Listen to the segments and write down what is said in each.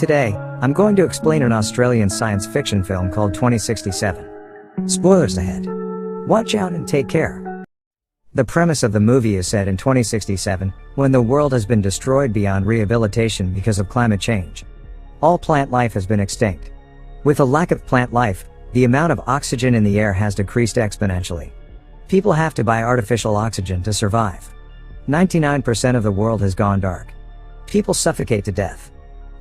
Today, I'm going to explain an Australian science fiction film called 2067. Spoilers ahead. Watch out and take care. The premise of the movie is set in 2067, when the world has been destroyed beyond rehabilitation because of climate change. All plant life has been extinct. With a lack of plant life, the amount of oxygen in the air has decreased exponentially. People have to buy artificial oxygen to survive. 99% of the world has gone dark. People suffocate to death.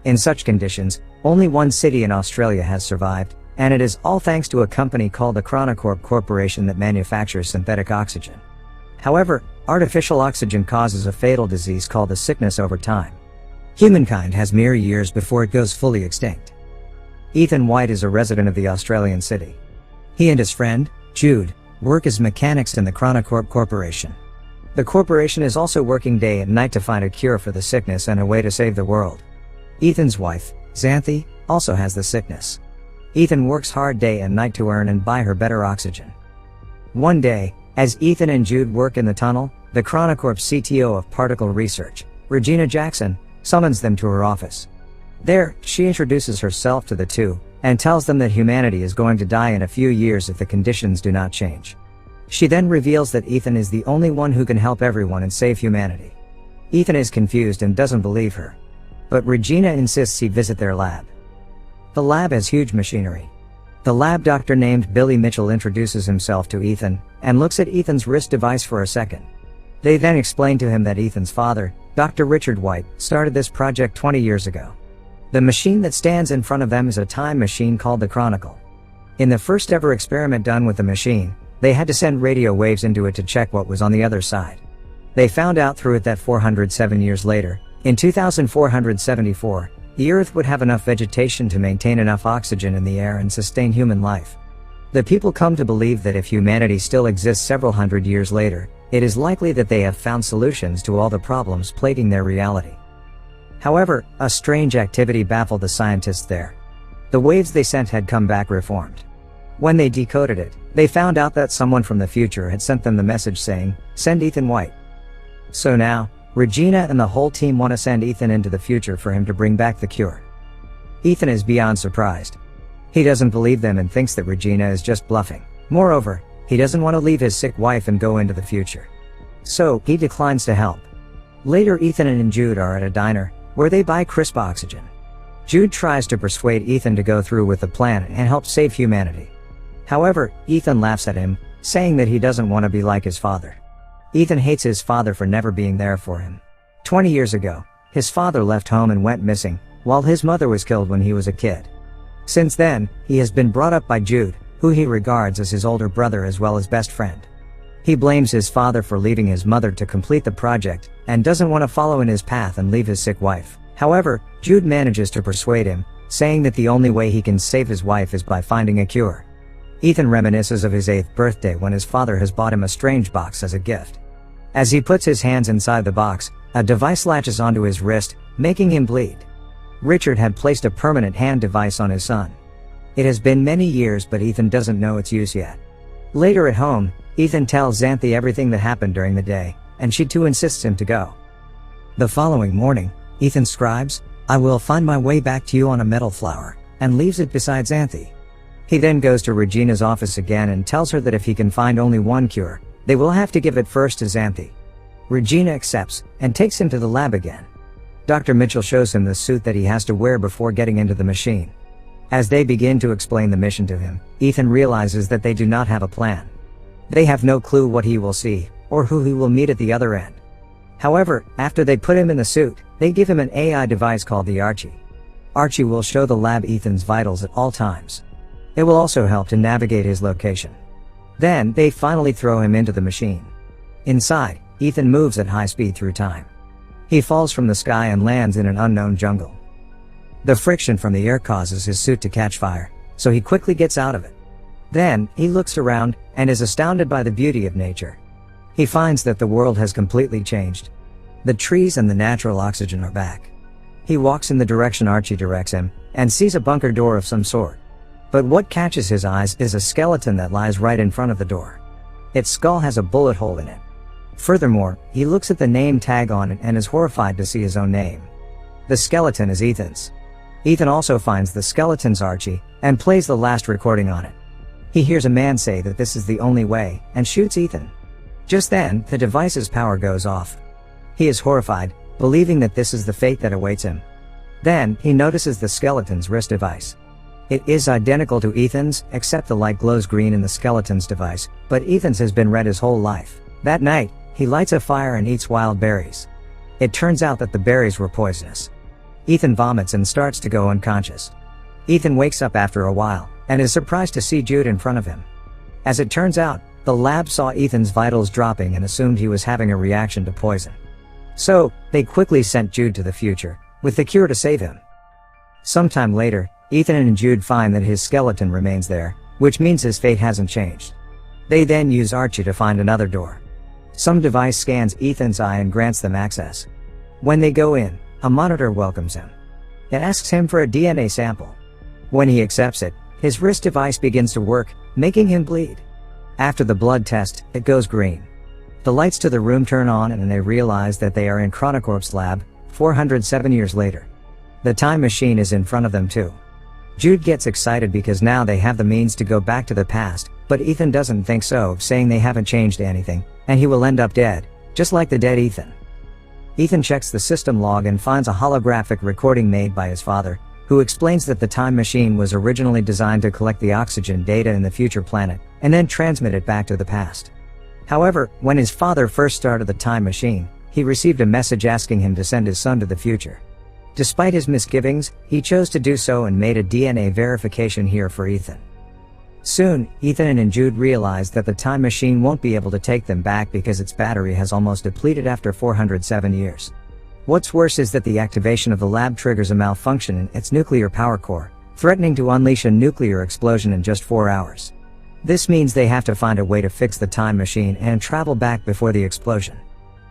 In such conditions, only one city in Australia has survived, and it is all thanks to a company called the Chronocorp Corporation that manufactures synthetic oxygen. However, artificial oxygen causes a fatal disease called the sickness over time. Humankind has mere years before it goes fully extinct. Ethan White is a resident of the Australian city. He and his friend, Jude, work as mechanics in the Chronocorp Corporation. The corporation is also working day and night to find a cure for the sickness and a way to save the world. Ethan's wife, Xanthi, also has the sickness. Ethan works hard day and night to earn and buy her better oxygen. One day, as Ethan and Jude work in the tunnel, the Chronocorp CTO of Particle Research, Regina Jackson, summons them to her office. There, she introduces herself to the two, and tells them that humanity is going to die in a few years if the conditions do not change. She then reveals that Ethan is the only one who can help everyone and save humanity. Ethan is confused and doesn't believe her. But Regina insists he visit their lab. The lab has huge machinery. The lab doctor named Billy Mitchell introduces himself to Ethan, and looks at Ethan's wrist device for a second. They then explain to him that Ethan's father, Dr. Richard White, started this project 20 years ago. The machine that stands in front of them is a time machine called the Chronicle. In the first ever experiment done with the machine, they had to send radio waves into it to check what was on the other side. They found out through it that 407 years later, in 2474, the Earth would have enough vegetation to maintain enough oxygen in the air and sustain human life. The people come to believe that if humanity still exists several hundred years later, it is likely that they have found solutions to all the problems plaguing their reality. However, a strange activity baffled the scientists there. The waves they sent had come back reformed. When they decoded it, they found out that someone from the future had sent them the message saying, "Send Ethan White." So now, Regina and the whole team want to send Ethan into the future for him to bring back the cure. Ethan is beyond surprised. He doesn't believe them and thinks that Regina is just bluffing. Moreover, he doesn't want to leave his sick wife and go into the future. So, he declines to help. Later, Ethan and Jude are at a diner, where they buy crisp oxygen. Jude tries to persuade Ethan to go through with the plan and help save humanity. However, Ethan laughs at him, saying that he doesn't want to be like his father. Ethan hates his father for never being there for him. 20 years ago, his father left home and went missing, while his mother was killed when he was a kid. Since then, he has been brought up by Jude, who he regards as his older brother as well as best friend. He blames his father for leaving his mother to complete the project, and doesn't want to follow in his path and leave his sick wife. However, Jude manages to persuade him, saying that the only way he can save his wife is by finding a cure. Ethan reminisces of his 8th birthday when his father has bought him a strange box as a gift. As he puts his hands inside the box, a device latches onto his wrist, making him bleed. Richard had placed a permanent hand device on his son. It has been many years, but Ethan doesn't know its use yet. Later at home, Ethan tells Xanthi everything that happened during the day, and she too insists him to go. The following morning, Ethan scribes, "I will find my way back to you on a metal flower," and leaves it beside Xanthi. He then goes to Regina's office again and tells her that if he can find only one cure, they will have to give it first to Xanthi. Regina accepts, and takes him to the lab again. Dr. Mitchell shows him the suit that he has to wear before getting into the machine. As they begin to explain the mission to him, Ethan realizes that they do not have a plan. They have no clue what he will see, or who he will meet at the other end. However, after they put him in the suit, they give him an AI device called the Archie. Archie will show the lab Ethan's vitals at all times. It will also help to navigate his location. Then, they finally throw him into the machine. Inside, Ethan moves at high speed through time. He falls from the sky and lands in an unknown jungle. The friction from the air causes his suit to catch fire, so he quickly gets out of it. Then, he looks around, and is astounded by the beauty of nature. He finds that the world has completely changed. The trees and the natural oxygen are back. He walks in the direction Archie directs him, and sees a bunker door of some sort. But what catches his eyes is a skeleton that lies right in front of the door. Its skull has a bullet hole in it. Furthermore, he looks at the name tag on it and is horrified to see his own name. The skeleton is Ethan's. Ethan also finds the skeleton's Archie, and plays the last recording on it. He hears a man say that this is the only way, and shoots Ethan. Just then, the device's power goes off. He is horrified, believing that this is the fate that awaits him. Then, he notices the skeleton's wrist device. It is identical to Ethan's, except the light glows green in the skeleton's device, but Ethan's has been red his whole life. That night, he lights a fire and eats wild berries. It turns out that the berries were poisonous. Ethan vomits and starts to go unconscious. Ethan wakes up after a while, and is surprised to see Jude in front of him. As it turns out, the lab saw Ethan's vitals dropping and assumed he was having a reaction to poison. So, they quickly sent Jude to the future, with the cure to save him. Sometime later, Ethan and Jude find that his skeleton remains there, which means his fate hasn't changed. They then use Archie to find another door. Some device scans Ethan's eye and grants them access. When they go in, a monitor welcomes him. It asks him for a DNA sample. When he accepts it, his wrist device begins to work, making him bleed. After the blood test, it goes green. The lights to the room turn on and they realize that they are in Chronocorp's lab, 407 years later. The time machine is in front of them too. Jude gets excited because now they have the means to go back to the past, but Ethan doesn't think so, saying they haven't changed anything, and he will end up dead, just like the dead Ethan. Ethan checks the system log and finds a holographic recording made by his father, who explains that the time machine was originally designed to collect the oxygen data in the future planet, and then transmit it back to the past. However, when his father first started the time machine, he received a message asking him to send his son to the future. Despite his misgivings, he chose to do so and made a DNA verification here for Ethan. Soon, Ethan and Jude realize that the time machine won't be able to take them back because its battery has almost depleted after 407 years. What's worse is that the activation of the lab triggers a malfunction in its nuclear power core, threatening to unleash a nuclear explosion in just 4 hours. This means they have to find a way to fix the time machine and travel back before the explosion.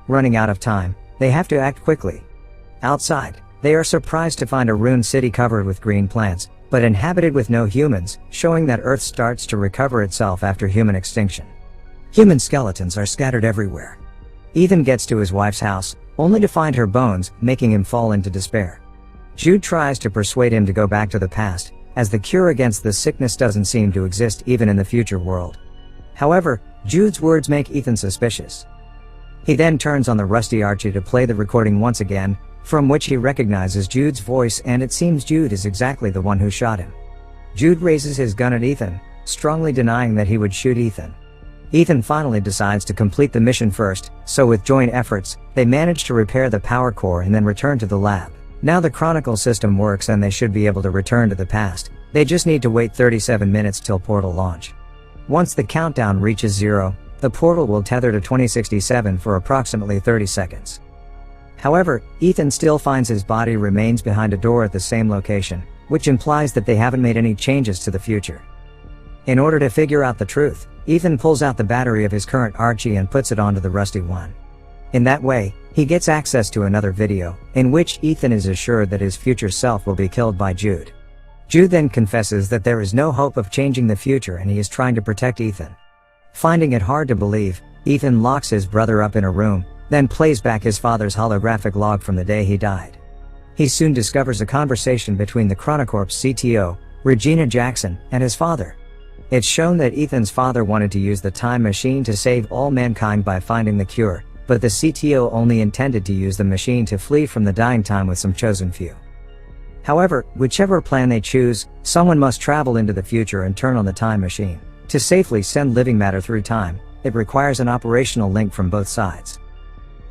Running out of time, they have to act quickly. Outside, they are surprised to find a ruined city covered with green plants, but inhabited with no humans, showing that Earth starts to recover itself after human extinction. Human skeletons are scattered everywhere. Ethan gets to his wife's house, only to find her bones, making him fall into despair. Jude tries to persuade him to go back to the past, as the cure against the sickness doesn't seem to exist even in the future world. However, Jude's words make Ethan suspicious. He then turns on the rusty Archie to play the recording once again, from which he recognizes Jude's voice, and it seems Jude is exactly the one who shot him. Jude raises his gun at Ethan, strongly denying that he would shoot Ethan. Ethan finally decides to complete the mission first, so with joint efforts, they manage to repair the power core and then return to the lab. Now the Chronicle system works and they should be able to return to the past. They just need to wait 37 minutes till portal launch. Once the countdown reaches 0, the portal will tether to 2067 for approximately 30 seconds. However, Ethan still finds his body remains behind a door at the same location, which implies that they haven't made any changes to the future. In order to figure out the truth, Ethan pulls out the battery of his current Archie and puts it onto the rusty one. In that way, he gets access to another video, in which Ethan is assured that his future self will be killed by Jude. Jude then confesses that there is no hope of changing the future and he is trying to protect Ethan. Finding it hard to believe, Ethan locks his brother up in a room, then plays back his father's holographic log from the day he died. He soon discovers a conversation between the Chronocorp's CTO, Regina Jackson, and his father. It's shown that Ethan's father wanted to use the time machine to save all mankind by finding the cure, but the CTO only intended to use the machine to flee from the dying time with some chosen few. However, whichever plan they choose, someone must travel into the future and turn on the time machine. To safely send living matter through time, it requires an operational link from both sides.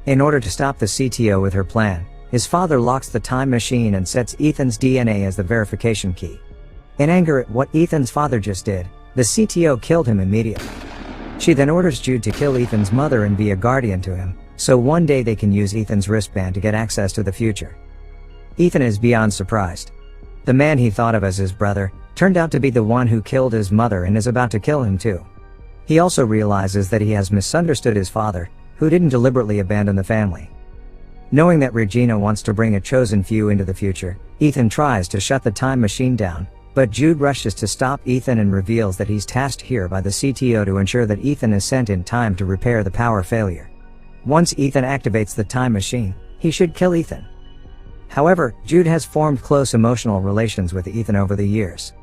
In order to stop the CTO with her plan, his father locks the time machine and sets Ethan's DNA as the verification key. In anger at what Ethan's father just did, the CTO killed him immediately. She then orders Jude to kill Ethan's mother and be a guardian to him, so one day they can use Ethan's wristband to get access to the future. Ethan is beyond surprised. The man he thought of as his brother turned out to be the one who killed his mother and is about to kill him too. He also realizes that he has misunderstood his father, who didn't deliberately abandon the family. Knowing that Regina wants to bring a chosen few into the future, Ethan tries to shut the time machine down, but Jude rushes to stop Ethan and reveals that he's tasked here by the CTO to ensure that Ethan is sent in time to repair the power failure. Once Ethan activates the time machine, he should kill Ethan. However, Jude has formed close emotional relations with Ethan over the years.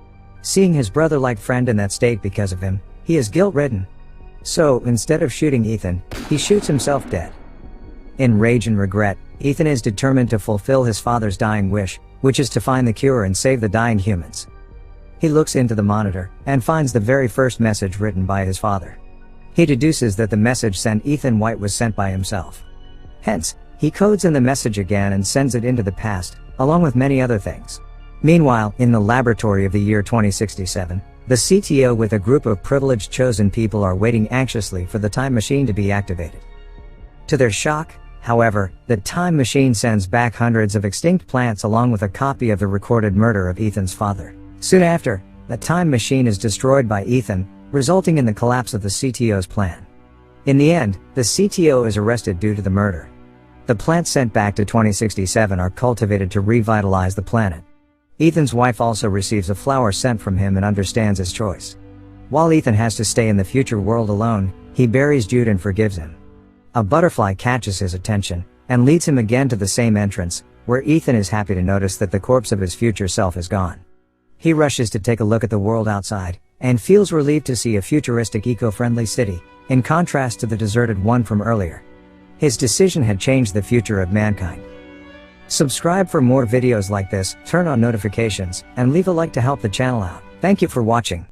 Seeing his brother-like friend in that state because of him, he is guilt-ridden. So, instead of shooting Ethan, he shoots himself dead. In rage and regret, Ethan is determined to fulfill his father's dying wish, which is to find the cure and save the dying humans. He looks into the monitor, and finds the very first message written by his father. He deduces that the message sent Ethan White was sent by himself. Hence, he codes in the message again and sends it into the past, along with many other things. Meanwhile, in the laboratory of the year 2067, the CTO with a group of privileged chosen people are waiting anxiously for the time machine to be activated. To their shock, however, the time machine sends back hundreds of extinct plants along with a copy of the recorded murder of Ethan's father. Soon after, the time machine is destroyed by Ethan, resulting in the collapse of the CTO's plan. In the end, the CTO is arrested due to the murder. The plants sent back to 2067 are cultivated to revitalize the planet. Ethan's wife also receives a flower sent from him and understands his choice. While Ethan has to stay in the future world alone, he buries Jude and forgives him. A butterfly catches his attention, and leads him again to the same entrance, where Ethan is happy to notice that the corpse of his future self is gone. He rushes to take a look at the world outside, and feels relieved to see a futuristic eco-friendly city, in contrast to the deserted one from earlier. His decision had changed the future of mankind. Subscribe for more videos like this, turn on notifications, and leave a like to help the channel out. Thank you for watching.